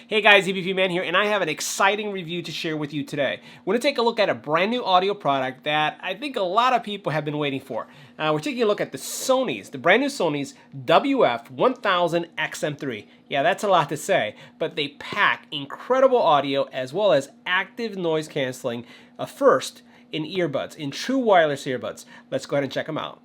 Hey guys, EBPMAN here, and I have an exciting review to share with you today. We're going to take a look at a brand new audio product that I think a lot of people have been waiting for. We're taking a look at the brand new Sony's WF-1000XM3. Yeah, that's a lot to say, but they pack incredible audio as well as active noise canceling, a first in earbuds, in true wireless earbuds. Let's go ahead and check them out.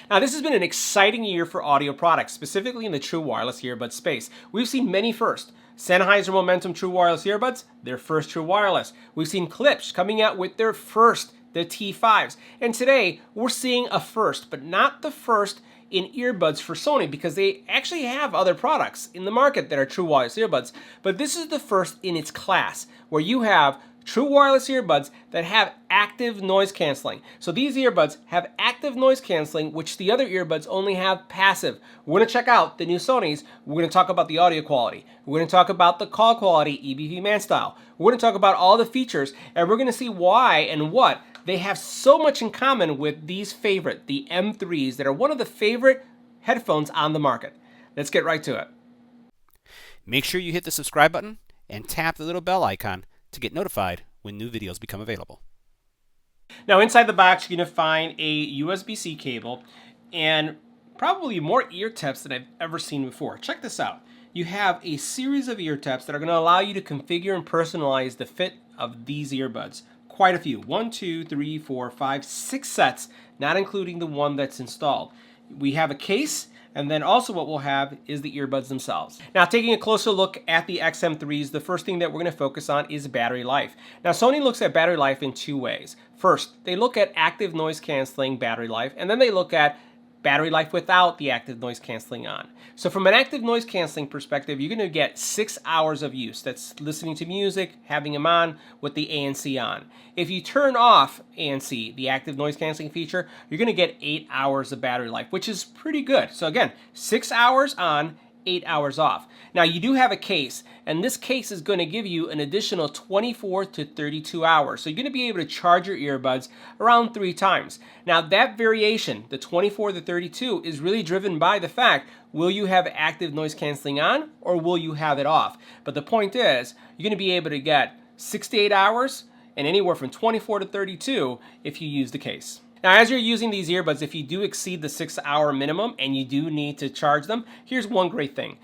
Now, this has been an exciting year for audio products, specifically in the true wireless earbud space. We've seen many firsts. Sennheiser Momentum True Wireless Earbuds, their first true wireless. We've seen Klipsch coming out with their first, the T5s. And today, we're seeing a first, but not the first in earbuds for Sony, because they actually have other products in the market that are true wireless earbuds. But this is the first in its class, where you have true wireless earbuds that have active noise canceling. So these earbuds have active noise canceling, which the other earbuds only have passive. We're going to check out the new Sonys. We're going to talk about the audio quality. We're going to talk about the call quality, EBPMAN style. We're going to talk about all the features, and we're going to see why and what they have so much in common with these favorite, the M3s, that are one of the favorite headphones on the market. Let's get right to it. Make sure you hit the subscribe button and tap the little bell icon to get notified when new videos become available. Now, inside the box, you're going to find a USB-C cable and probably more ear tips than I've ever seen before. Check this out. You have a series of ear tips that are going to allow you to configure and personalize the fit of these earbuds. Quite a few. 1, 2, 3, 4, 5, 6 sets, not including the one that's installed. We have a case, and then also what we'll have is the earbuds themselves. Now, taking a closer look at the XM3s, the first thing that we're going to focus on is battery life. Now, Sony looks at battery life in two ways. First, they look at active noise canceling battery life, and then they look at battery life without the active noise canceling on. So from an active noise canceling perspective, you're going to get 6 hours of use. That's listening to music, having them on with the ANC on. If you turn off ANC, the active noise canceling feature, you're going to get 8 hours of battery life, which is pretty good. So again, 6 hours on, 8 hours off. Now, you do have a case, and this case is going to give you an additional 24 to 32 hours. So you're going to be able to charge your earbuds around 3 times. Now, that variation, the 24 to 32, is really driven by the fact, will you have active noise canceling on, or will you have it off? But the point is, you're going to be able to get 6 to 8 hours and anywhere from 24 to 32 if you use the case. Now, as you're using these earbuds, if you do exceed the 6 hour minimum and you do need to charge them, here's one great thing.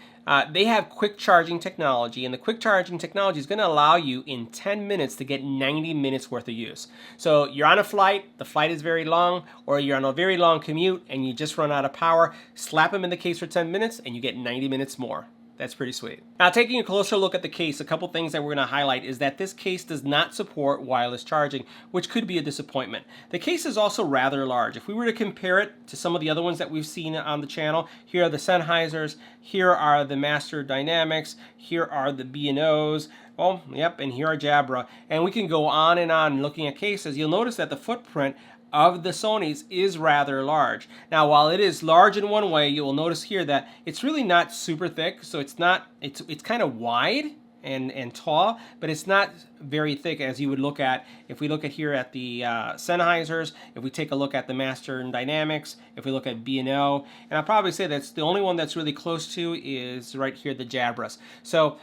They have quick charging technology, and the quick charging technology is going to allow you in 10 minutes to get 90 minutes worth of use. So you're on a flight, the flight is very long, or you're on a very long commute and you just run out of power, slap them in the case for 10 minutes and you get 90 minutes more. That's pretty sweet. Now, taking a closer look at the case, a couple things that we're going to highlight is that this case does not support wireless charging, which could be a disappointment. The case is also rather large. If we were to compare it to some of the other ones that we've seen on the channel, here are the Sennheisers, here are the Master Dynamics, here are the B&Os, well, yep, and here are Jabra. And we can go on and on looking at cases. You'll notice that the footprint of the Sonys is rather large. Now, while it is large in one way, you will notice here that it's really not super thick, so it's kind of wide and tall, but it's not very thick as you would look at if we look at here at the Sennheisers, if we take a look at the Master Dynamics, if we look at B&O, and I'll probably say that's the only one that's really close to is right here, the Jabras. So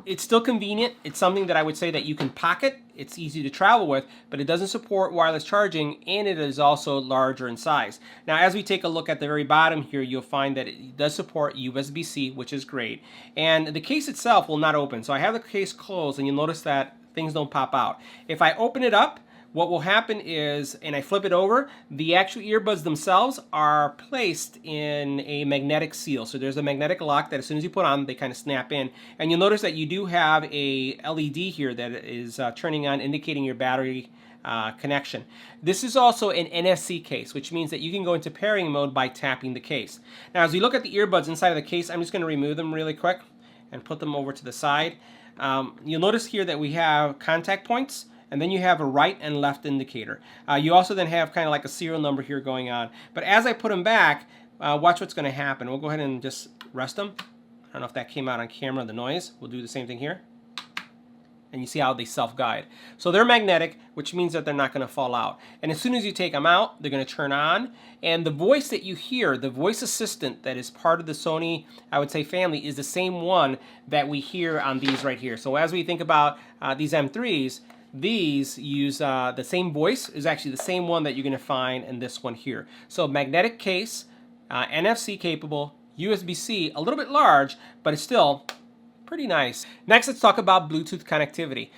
it's still convenient. It's something that I would say that you can pocket. It's easy to travel with, but it doesn't support wireless charging, and it is also larger in size. Now, as we take a look at the very bottom here, you'll find that it does support USB-C, which is great. And the case itself will not open. So I have the case closed, and you'll notice that things don't pop out. If I open it up, what will happen is, and I flip it over, the actual earbuds themselves are placed in a magnetic seal. So there's a magnetic lock that as soon as you put on, they kind of snap in. And you'll notice that you do have a LED here that is turning on, indicating your battery connection. This is also an NFC case, which means that you can go into pairing mode by tapping the case. Now, as we look at the earbuds inside of the case, I'm just going to remove them really quick and put them over to the side. You'll notice here that we have contact points, and then you have a right and left indicator. You also then have kind of like a serial number here going on. But as I put them back, watch what's going to happen. We'll go ahead and just rest them. I don't know if that came out on camera, the noise. We'll do the same thing here. And you see how they self-guide. So they're magnetic, which means that they're not going to fall out. And as soon as you take them out, they're going to turn on. And the voice that you hear, the voice assistant that is part of the Sony, I would say, family, is the same one that we hear on these right here. So as we think about these M3s, these use the same voice, is actually the same one that you're going to find in this one here. So magnetic case, NFC capable, USB-C, a little bit large, but it's still pretty nice. Next, let's talk about Bluetooth connectivity.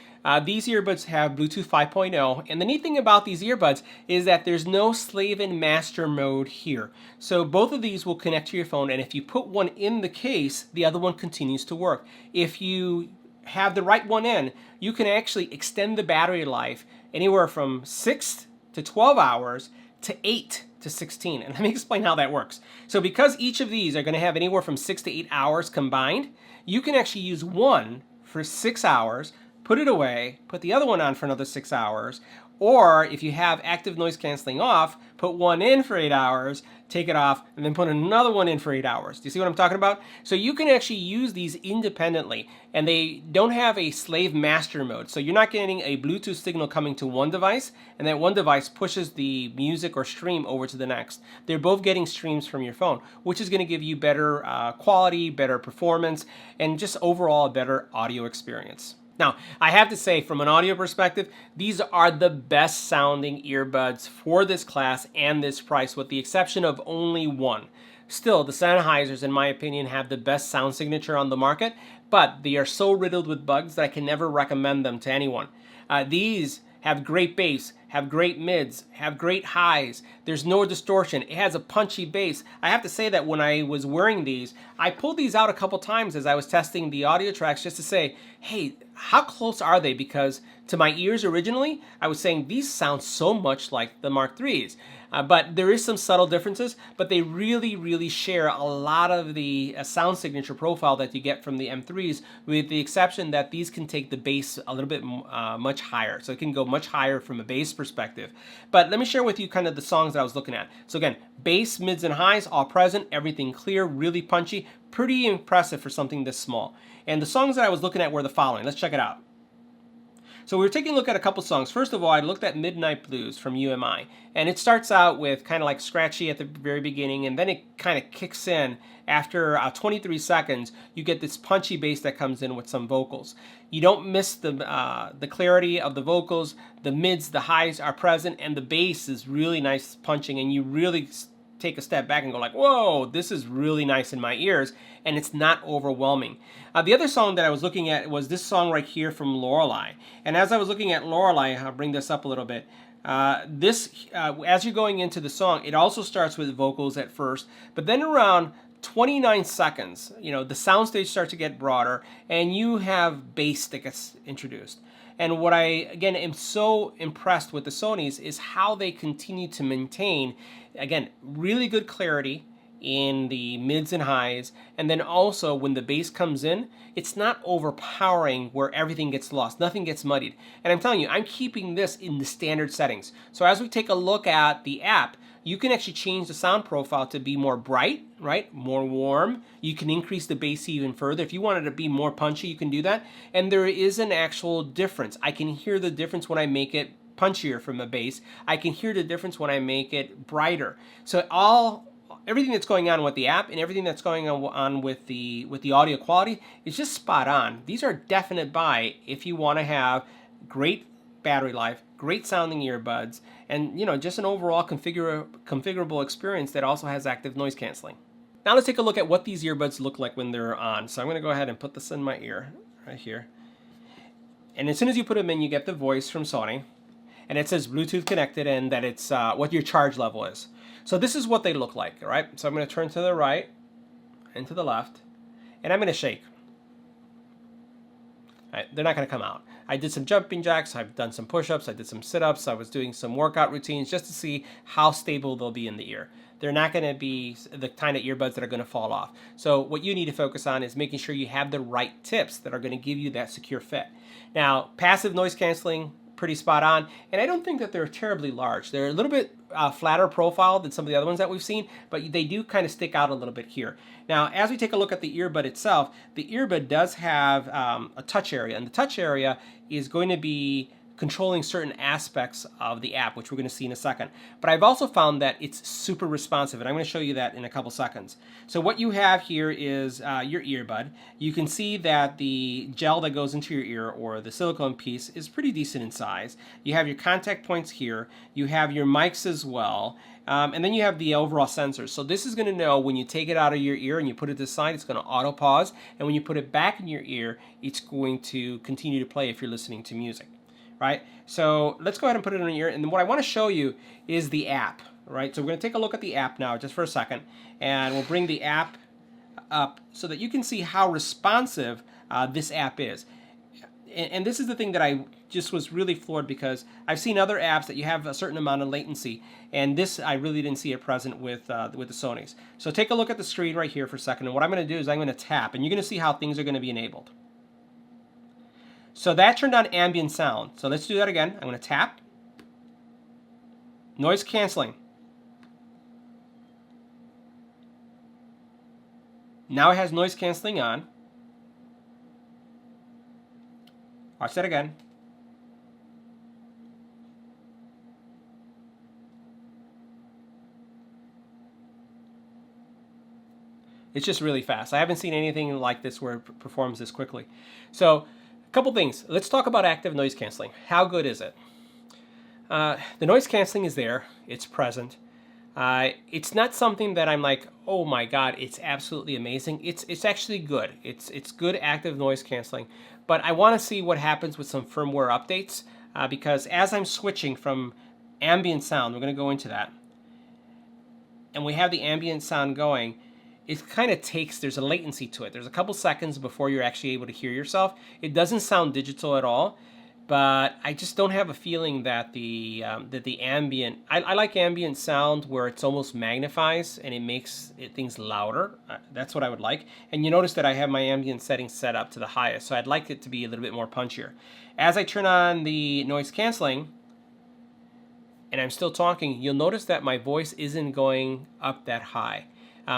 These earbuds have Bluetooth 5.0, and the neat thing about these earbuds is that there's no slave and master mode here. So both of these will connect to your phone, and if you put one in the case, the other one continues to work. If you have the right one in, you can actually extend the battery life anywhere from 6 to 12 hours to 8 to 16. And let me explain how that works. So because each of these are going to have anywhere from 6 to 8 hours combined, you can actually use one for 6 hours, put it away, put the other one on for another 6 hours, or if you have active noise canceling off, put one in for 8 hours, take it off, and then put another one in for 8 hours. Do you see what I'm talking about? So you can actually use these independently, and they don't have a slave master mode. So you're not getting a Bluetooth signal coming to one device, and that one device pushes the music or stream over to the next. They're both getting streams from your phone, which is going to give you better quality, better performance, and just overall a better audio experience. Now, I have to say, from an audio perspective, these are the best sounding earbuds for this class and this price, with the exception of only one. Still, the Sennheisers, in my opinion, have the best sound signature on the market, but they are so riddled with bugs that I can never recommend them to anyone. These have great bass, have great mids, have great highs. There's no distortion. It has a punchy bass. I have to say that when I was wearing these, I pulled these out a couple times as I was testing the audio tracks just to say, hey, how close are they? Because to my ears originally, I was saying these sound so much like the Mark IIIs. But there is some subtle differences, but they really, really share a lot of the sound signature profile that you get from the M3s, with the exception that these can take the bass a little bit much higher. So it can go much higher from a bass perspective. But let me share with you kind of the songs that I was looking at. So again, bass, mids, and highs, all present, everything clear, really punchy, pretty impressive for something this small. And the songs that I was looking at were the following. Let's check it out. So we were taking a look at a couple songs. First of all, I looked at Midnight Blues from UMI. And it starts out with kind of like scratchy at the very beginning, and then it kind of kicks in. After 23 seconds, you get this punchy bass that comes in with some vocals. You don't miss the clarity of the vocals. The mids, the highs are present, and the bass is really nice punching, and you really take a step back and go like, whoa, this is really nice in my ears, and it's not overwhelming. The other song that I was looking at was this song right here from Lorelei. And as I was looking at Lorelei, I'll bring this up a little bit. As you're going into the song, it also starts with vocals at first, but then around 29 seconds, the soundstage starts to get broader, and you have bass that gets introduced. And what I, again, am so impressed with the Sonys is how they continue to maintain, again, really good clarity in the mids and highs, and then also when the bass comes in, it's not overpowering where everything gets lost, nothing gets muddied. And I'm telling you, I'm keeping this in the standard settings. So as we take a look at the app, you can actually change the sound profile to be more bright, right? More warm. You can increase the bass even further. If you wanted to be more punchy, you can do that. And there is an actual difference. I can hear the difference when I make it punchier from the bass. I can hear the difference when I make it brighter. So everything that's going on with the app and everything that's going on with the audio quality is just spot on. These are definite buy if you want to have great battery life, great sounding earbuds, and just an overall configurable experience that also has active noise canceling. Now let's take a look at what these earbuds look like when they're on. So I'm going to go ahead and put this in my ear right here. And as soon as you put them in, you get the voice from Sony, and it says Bluetooth connected and that it's what your charge level is. So this is what they look like, all right? So I'm going to turn to the right and to the left, and I'm going to shake. All right, they're not going to come out. I did some jumping jacks, I've done some push-ups, I did some sit-ups, I was doing some workout routines just to see how stable they'll be in the ear. They're not going to be the kind of earbuds that are going to fall off. So what you need to focus on is making sure you have the right tips that are going to give you that secure fit. Now, passive noise canceling, pretty spot on, and I don't think that they're terribly large. They're a little bit flatter profile than some of the other ones that we've seen, but they do kind of stick out a little bit here. Now, as we take a look at the earbud itself, the earbud does have a touch area, and the touch area is going to be controlling certain aspects of the app, which we're going to see in a second. But I've also found that it's super responsive, and I'm going to show you that in a couple seconds. So what you have here is your earbud. You can see that the gel that goes into your ear, or the silicone piece, is pretty decent in size. You have your contact points here. You have your mics as well. And then you have the overall sensors. So this is going to know when you take it out of your ear and you put it to the side, it's going to auto pause. And when you put it back in your ear, it's going to continue to play if you're listening to music. Right? So let's go ahead and put it in your ear. And what I want to show you is the app. Right? So we're going to take a look at the app now just for a second. And we'll bring the app up so that you can see how responsive this app is. And this is the thing that I just was really floored, because I've seen other apps that you have a certain amount of latency, and this I really didn't see it present with the Sonys. So take a look at the screen right here for a second, and what I'm going to do is I'm going to tap, and you're going to see how things are going to be enabled. So that turned on ambient sound. So let's do that again. I'm going to tap. Noise canceling. Now it has noise canceling on. Watch that again. It's just really fast. I haven't seen anything like this where it performs this quickly. So, a couple things. Let's talk about active noise canceling. How good is it? The noise canceling is there. It's present. It's not something that I'm like, oh my god, it's absolutely amazing. It's actually good. It's good active noise canceling. But I want to see what happens with some firmware updates, because as I'm switching from ambient sound, we're going to go into that, and we have the ambient sound going, it kind of takes, there's a latency to it. There's a couple seconds before you're actually able to hear yourself. It doesn't sound digital at all, but I just don't have a feeling that the ambient, I like ambient sound where it's almost magnifies and it makes things louder. That's what I would like. And you notice that I have my ambient settings set up to the highest, so I'd like it to be a little bit more punchier. As I turn on the noise canceling, and I'm still talking, you'll notice that my voice isn't going up that high.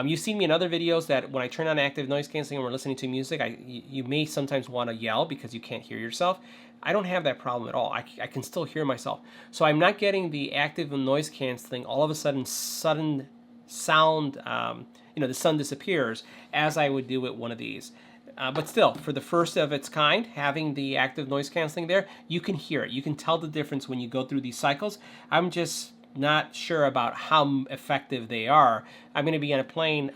You've seen me in other videos that when I turn on active noise canceling and we're listening to music, you may sometimes want to yell because you can't hear yourself. I don't have that problem at all. I can still hear myself. So I'm not getting the active noise canceling, all of a sudden sound, the sound disappears as I would do with one of these. But still, for the first of its kind, having the active noise canceling there, you can hear it. You can tell the difference when you go through these cycles. I'm just not sure about how effective they are. I'm going to be on a plane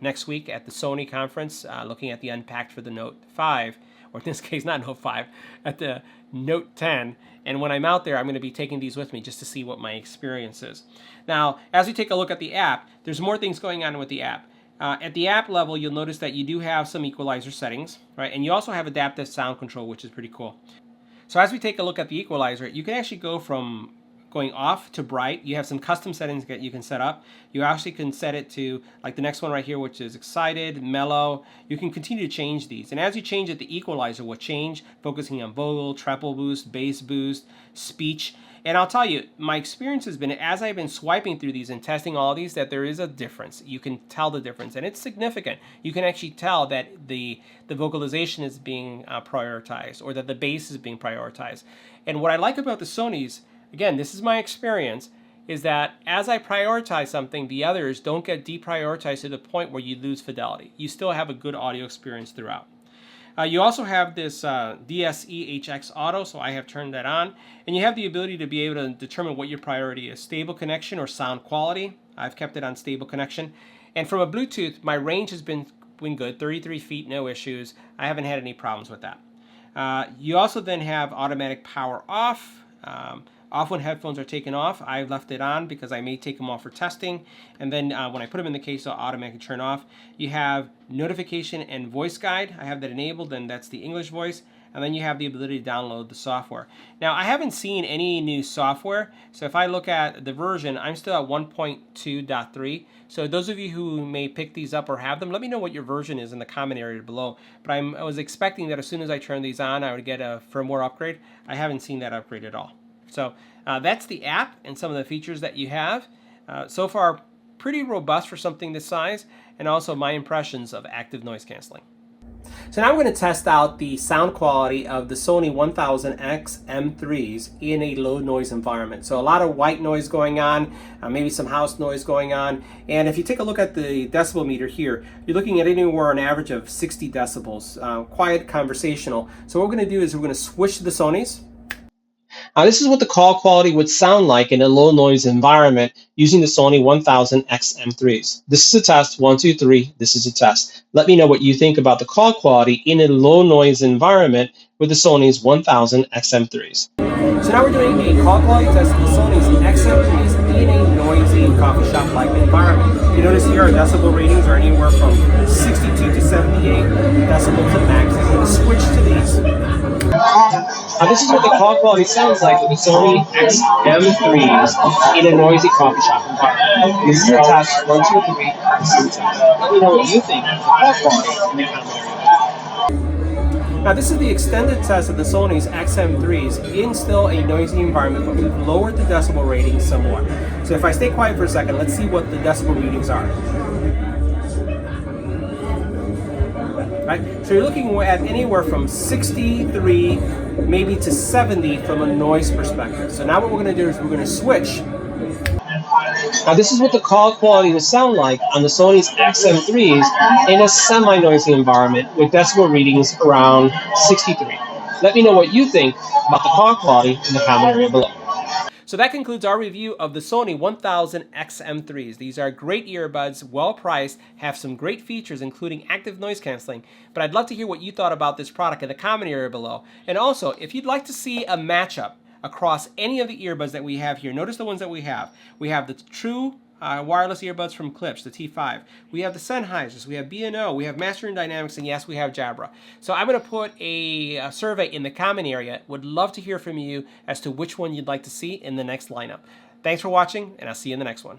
next week at the Sony conference, looking at the Unpacked for the Note 5, or in this case, not Note 5, at the Note 10. And when I'm out there, I'm going to be taking these with me just to see what my experience is. Now, as we take a look at the app, there's more things going on with the app. At the app level, you'll notice that you do have some equalizer settings, right? And you also have adaptive sound control, which is pretty cool. So as we take a look at the equalizer, you can actually go from going off to bright. You have some custom settings that you can set up. You actually can set it to, like the next one right here, which is excited, mellow. You can continue to change these. And as you change it, the equalizer will change, focusing on vocal, treble boost, bass boost, speech. And I'll tell you, my experience has been, as I've been swiping through these and testing all these, that there is a difference. You can tell the difference, and it's significant. You can actually tell that the vocalization is being prioritized, or that the bass is being prioritized. And what I like about the Sonys, again, this is my experience, is that as I prioritize something, the others don't get deprioritized to the point where you lose fidelity. You still have a good audio experience throughout. You also have this DSE-HX Auto, so I have turned that on. And you have the ability to be able to determine what your priority is, stable connection or sound quality. I've kept it on stable connection. And from a Bluetooth, my range has been good, 33 feet, no issues. I haven't had any problems with that. You also then have automatic power off. Off when headphones are taken off. I've left it on because I may take them off for testing. And then when I put them in the case, they'll automatically turn off. You have notification and voice guide. I have that enabled, and that's the English voice. And then you have the ability to download the software. Now, I haven't seen any new software. So if I look at the version, I'm still at 1.2.3. So those of you who may pick these up or have them, let me know what your version is in the comment area below. But I was expecting that as soon as I turn these on, I would get a firmware upgrade. I haven't seen that upgrade at all. So that's the app and some of the features that you have. So far, pretty robust for something this size, and also my impressions of active noise canceling. So now I'm going to test out the sound quality of the Sony 1000XM3s in a low noise environment. So a lot of white noise going on, maybe some house noise going on. And if you take a look at the decibel meter here, you're looking at anywhere an average of 60 decibels, quiet, conversational. So what we're going to do is we're going to switch to the Sonys. This is what the call quality would sound like in a low noise environment using the Sony 1000XM3s. This is a test, 1, 2, 3, this is a test. Let me know what you think about the call quality in a low noise environment with the Sony's 1000XM3s. So now we're doing a call quality test of the Sony's XM3s in a noisy coffee shop like environment. You notice here our decibel ratings are anywhere from 62 to 78 decibels at max. I'm going to switch to these. This is what the call quality sounds like with the Sony XM3s in a noisy coffee shop environment. This is a test, 1, 2, 3, this is a test. Let me know what you think of the call quality in the comments. Now this is the extended test of the Sony's XM3s in still a noisy environment, but we've lowered the decibel rating somewhat. So if I stay quiet for a second, let's see what the decibel readings are. Right? So you're looking at anywhere from 63 maybe to 70 from a noise perspective. So now what we're going to do is we're going to switch. Now this is what the call quality would sound like on the Sony's XM3s in a semi-noisy environment with decibel readings around 63. Let me know what you think about the call quality in the comment area below. So that concludes our review of the Sony 1000XM3s. These are great earbuds, well priced, have some great features including active noise canceling, but I'd love to hear what you thought about this product in the comment area below. And also, if you'd like to see a matchup across any of the earbuds that we have here, notice the ones that we have. We have the true wireless earbuds from Klipsch, the T5. We have the Sennheisers, we have B&O, we have Master & Dynamics, and yes, we have Jabra. So I'm going to put a survey in the comment area. Would love to hear from you as to which one you'd like to see in the next lineup. Thanks for watching, and I'll see you in the next one.